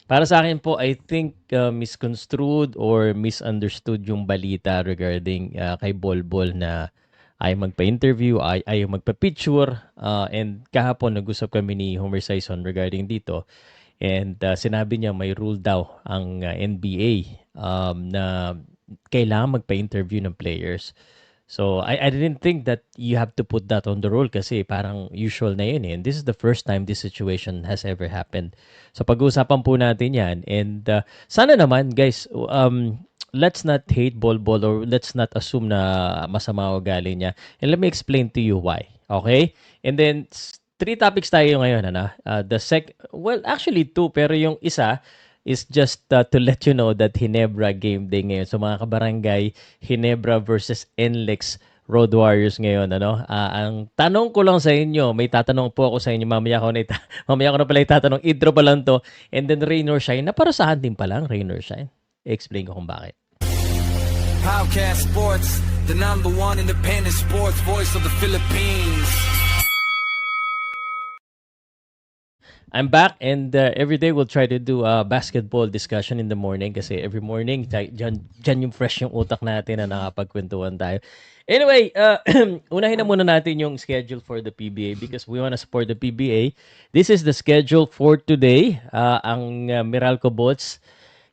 Para sa akin po, I think misconstrued or misunderstood yung balita regarding kay Bolbol na ayaw magpa-interview, ayaw magpa-picture. And kahapon nag-usap kami ni Homer Sison regarding dito. And sinabi niya may rule daw ang NBA na kailangan magpa-interview ng players. So I didn't think that you have to put that on the rule kasi parang usual na yun eh. And this is the first time this situation has ever happened. So pag-uusapan po natin yan. And sana naman guys, let's not hate Bol or let's not assume na masama o ugali niya. And let me explain to you why. Okay? And then three topics tayo ngayon. Ano? Well, actually two, pero yung isa is just to let you know that Hinebra game day ngayon. So mga kabarangay, Hinebra versus NLEX Road Warriors ngayon. Ano? Ang tanong ko lang sa inyo, may tatanong po ako sa inyo, mamaya ko na pala itatanong, intro pa lang to, and then Rain or Shine, na parasahan din pa lang, Rain or Shine. I-explain ko kung bakit. Podcast Sports, the number one independent sports voice of the Philippines. I'm back and every day we'll try to do a basketball discussion in the morning kasi every morning dyan yung fresh yung utak natin na nakapagkwentuhan tayo. Anyway, unahin na muna natin yung schedule for the PBA because we want to support the PBA. This is the schedule for today. Ang Meralco Bots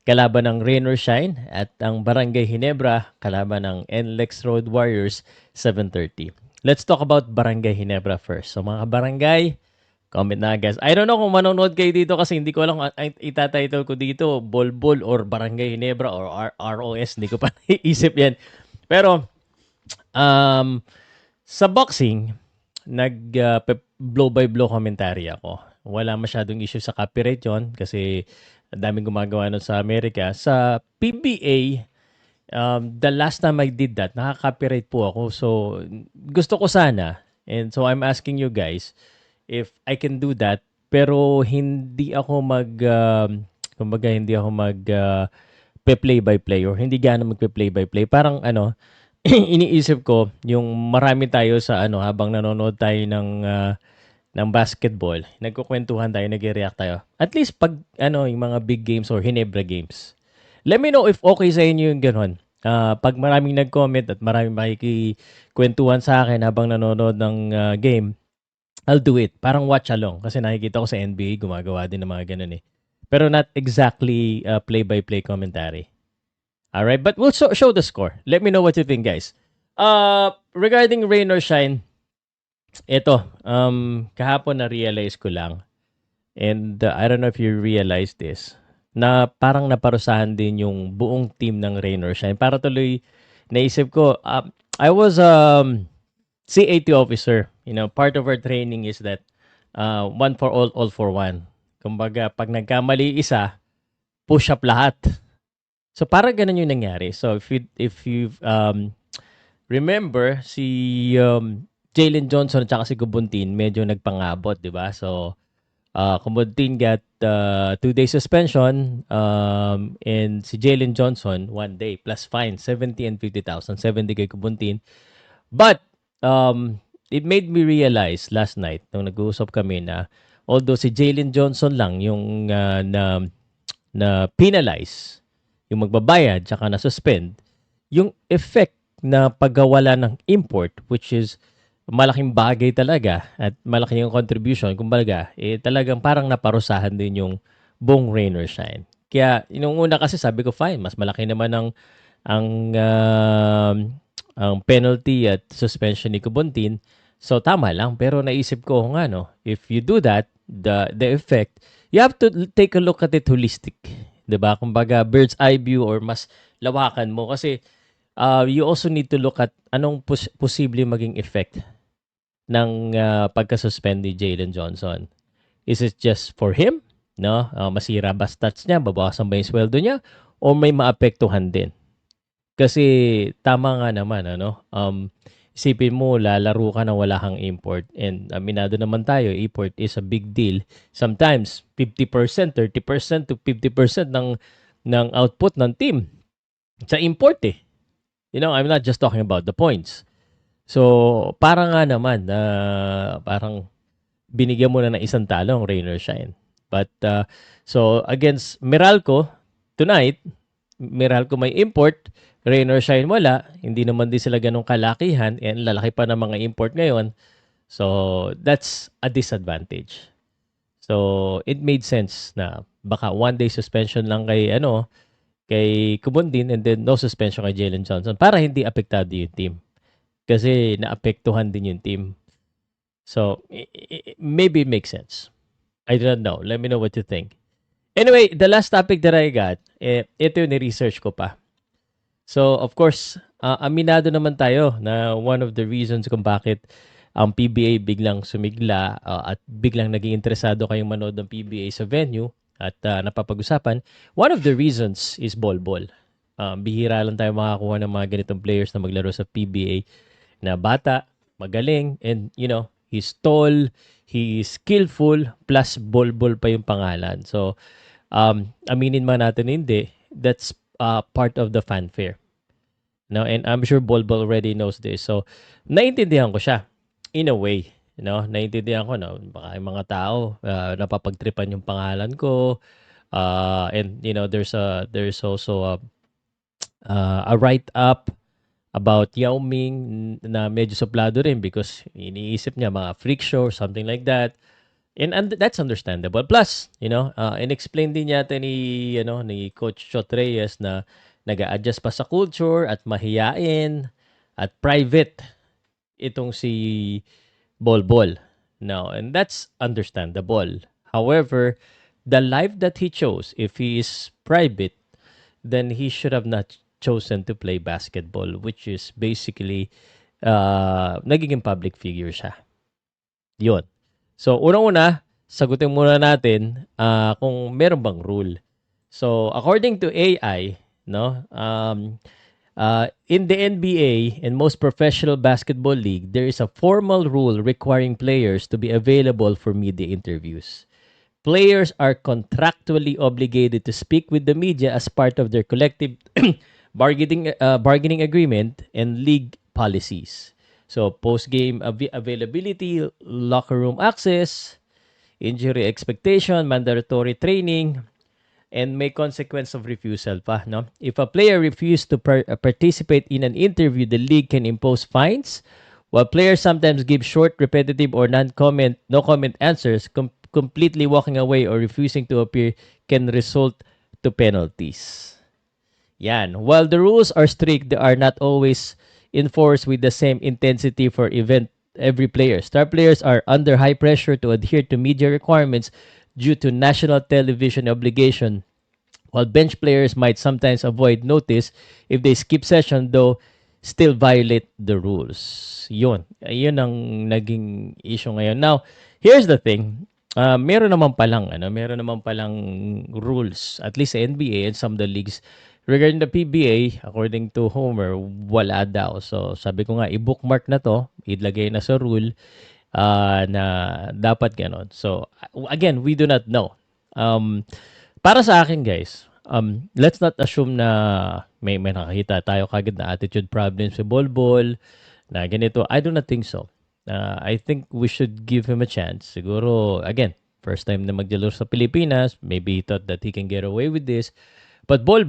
kalaban ng Rain or Shine at ang Barangay Hinebra kalaban ng NLEX Road Warriors 7:30. Let's talk about Barangay Hinebra first. So mga barangay, comment na guys. I don't know kung manonood kayo dito kasi hindi ko alam kung itatitle ko dito, Bolbol or Barangay Hinebra or ROS. Hindi ko pa naisip yan. Pero, sa boxing, blow by blow commentary ako. Wala masyadong issue sa copyright yon kasi daming gumagawa nun sa Amerika. Sa PBA, the last time I did that, nakaka-copyright po ako. So, gusto ko sana, and so I'm asking you guys, if I can do that, pero hindi ako kumbaga hindi ako play by play or hindi gaano magpe-play by play. Parang iniisip ko yung marami tayo sa habang nanonood tayo ng basketball, nagkukwentuhan tayo, nagre-react tayo. At least pag yung mga big games or Hinebra games. Let me know if okay sa inyo yung gano'n. Pag maraming nag-comment at maraming makikikwentuhan sa akin habang nanonood ng game, I'll do it. Parang watch along. Kasi nakikita ko sa NBA, gumagawa din ng mga ganun eh. Pero not exactly play-by-play commentary. Alright, but we'll show the score. Let me know what you think, guys. Regarding Rain or Shine, ito, kahapon na-realize ko lang. And I don't know if you realize this, na parang naparusahan din yung buong team ng Rain or Shine. Para tuloy, naisip ko, I was CAT officer. Part of our training is that one for all for one. Kumbaga, pag nagkamali isa, push up lahat. So parang ganun yung nangyari. So if you remember si Jalen Johnson at saka si Kubuntin medyo nagpangabot, 'di ba? So Kubuntin got 2-day suspension and si Jalen Johnson 1 day plus fine 70 and 50,000. 70 kay Kubuntin. But it made me realize last night nung nag-uusap kami na although si Jalen Johnson lang yung na penalize, yung magbabayad tsaka na-suspend, yung effect na pagkawala ng import, which is malaking bagay talaga at malaki yung contribution, kumbaga, talagang parang naparusahan din yung buong Rain or Shine. Kaya, nung una kasi sabi ko, fine, mas malaki naman ang penalty at suspension ni Kubuntin. So, tama lang. Pero naisip ko kung if you do that, the effect, you have to take a look at it holistic. Diba? Kumbaga, bird's eye view or mas lawakan mo. Kasi, you also need to look at anong posible maging effect ng pagka-suspend ni Jalen Johnson. Is it just for him? No? Masira ba stats niya? Babawasan ba yung sweldo niya? O may maapektuhan din? Kasi tama nga naman, isipin mo, lalaro ka na wala kang import. And aminado naman tayo, import is a big deal. Sometimes, 50%, 30% to 50% ng output ng team sa import eh. I'm not just talking about the points. So, parang nga naman, parang binigyan mo na ng isang talo ang Rain or Shine. But so against Meralco tonight, Meralco may import, rain or shine wala. Hindi naman din sila ganong kalakihan and lalaki pa ng mga import ngayon. So that's a disadvantage. So it made sense na baka 1 day suspension lang kay Kubundin and then no suspension kay Jalen Johnson para hindi apektado yung team. Kasi naapektuhan din yung team. So maybe it makes sense. I don't know. Let me know what you think. Anyway, the last topic that I got, ito yung ni-research ko pa. So, of course, aminado naman tayo na one of the reasons kung bakit ang PBA biglang sumigla at biglang naging interesado kayong manood ng PBA sa venue at napapag-usapan, one of the reasons is ball-ball. Bihira lang tayo makakuha ng mga ganitong players na maglaro sa PBA na bata, magaling, and he's tall, he is skillful, plus ball-ball pa yung pangalan. So, aminin man natin hindi, that's part of the fanfare. No, and I'm sure Bol already knows this. So, naintindihan ko siya in a way. Naintindihan ko na baka yung mga tao napapagtripan yung pangalan ko. And there's also a write-up about Yao Ming na medyo suplado rin because iniisip niya mga freak show or something like that. And that's understandable. Plus, in-explain din yata ni Coach Chot Reyes na nag-a-adjust pa sa culture at mahiyain at private itong si Bol. No, and that's understandable. However, the life that he chose, if he is private, then he should have not chosen to play basketball, which is basically nagiging public figure siya. Yun. So, unang-una, sagutin muna natin kung meron bang rule. So, according to AI, in the NBA and most professional basketball league, there is a formal rule requiring players to be available for media interviews. Players are contractually obligated to speak with the media as part of their collective bargaining agreement and league policies. So, post-game availability, locker room access, injury expectation, mandatory training, and may consequence of refusal pa. No? If a player refused to participate in an interview, the league can impose fines, while players sometimes give short, repetitive, or no-comment answers, completely walking away or refusing to appear can result to penalties. Yan. While the rules are strict, they are not always enforced with the same intensity for every player. Star players are under high pressure to adhere to media requirements due to national television obligation, while bench players might sometimes avoid notice if they skip session, though still violate the rules. Yun ang naging issue ngayon. Now, here's the thing. Meron naman palang rules, at least sa NBA and some of the leagues. Regarding the PBA, according to Homer, wala daw. So, sabi ko nga, i-bookmark na to, ilagay na sa rule na dapat ganon. So, again, we do not know. Para sa akin, guys, let's not assume na may nakakita tayo kagad na attitude problems sa Bol, na ganito. I do not think so. I think we should give him a chance. Siguro, again, first time na magjalor sa Pilipinas, maybe he thought that he can get away with this. But Bol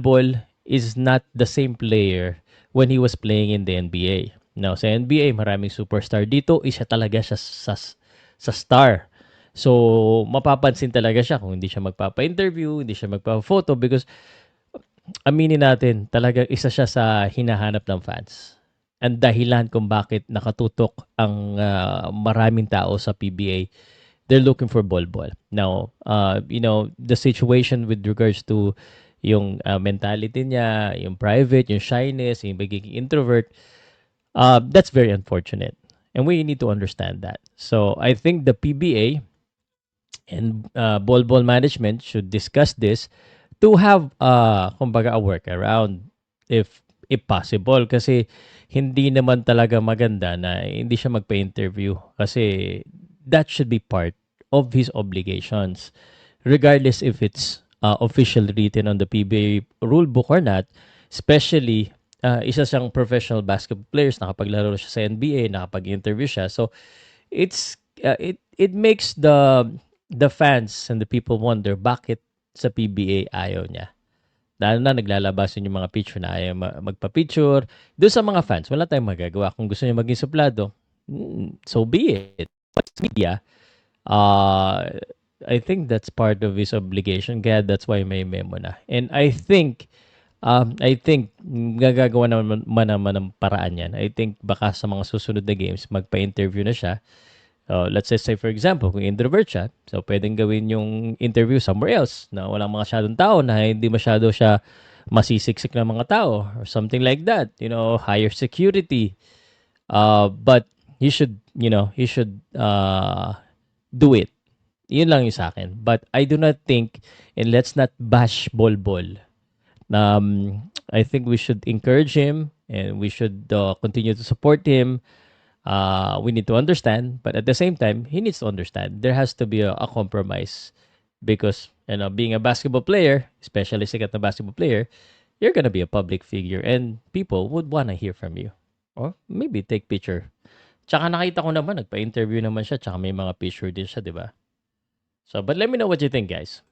is not the same player when he was playing in the NBA. Now, sa NBA, maraming superstar dito. Isa talaga siya sa star. So, mapapansin talaga siya kung hindi siya magpapa-interview, hindi siya magpapa-photo because aminin natin, talaga isa siya sa hinahanap ng fans. Ang dahilan kung bakit nakatutok ang maraming tao sa PBA, they're looking for Bol. Now, the situation with regards to yung mentality niya, yung private, yung shyness, yung pagiging introvert, that's very unfortunate. And we need to understand that. So, I think the PBA and Bol management should discuss this to have, kumbaga, a workaround if possible. Kasi, hindi naman talaga maganda na hindi siya magpa-interview. Kasi, that should be part of his obligations. Regardless if it's officially written on the PBA rulebook or not, especially isa siyang professional basketball players, nakapaglaro siya sa NBA, nakapag-interview siya. So, it makes the the fans and the people wonder bakit sa PBA ayaw niya. Lalo na naglalabasan yung mga picture na ayaw magpa-picture. Doon sa mga fans, wala tayong magagawa. Kung gusto niya maging suplado, so be it. But sa media, uh, I think that's part of his obligation. Kaya that's why may memo na. And I think gagawa naman ng paraan yan. I think baka sa mga susunod na games, magpa-interview na siya. Let's say for example, kung introvert siya, so pwedeng gawin yung interview somewhere else na walang masyadong tao, na hindi masyado siya masisiksik ng mga tao or something like that. Higher security. But he should do it. Yun lang yung sa akin. But I do not think, and let's not bash Bol. I think we should encourage him and we should continue to support him. We need to understand, but at the same time, he needs to understand there has to be a compromise because being a basketball player, especially sikat na basketball player, you're gonna be a public figure and people would wanna hear from you or maybe take picture. Tsaka nakita ko naman nagpa-interview naman siya, tsaka may mga picture din siya, di ba? So, but let me know what you think, guys.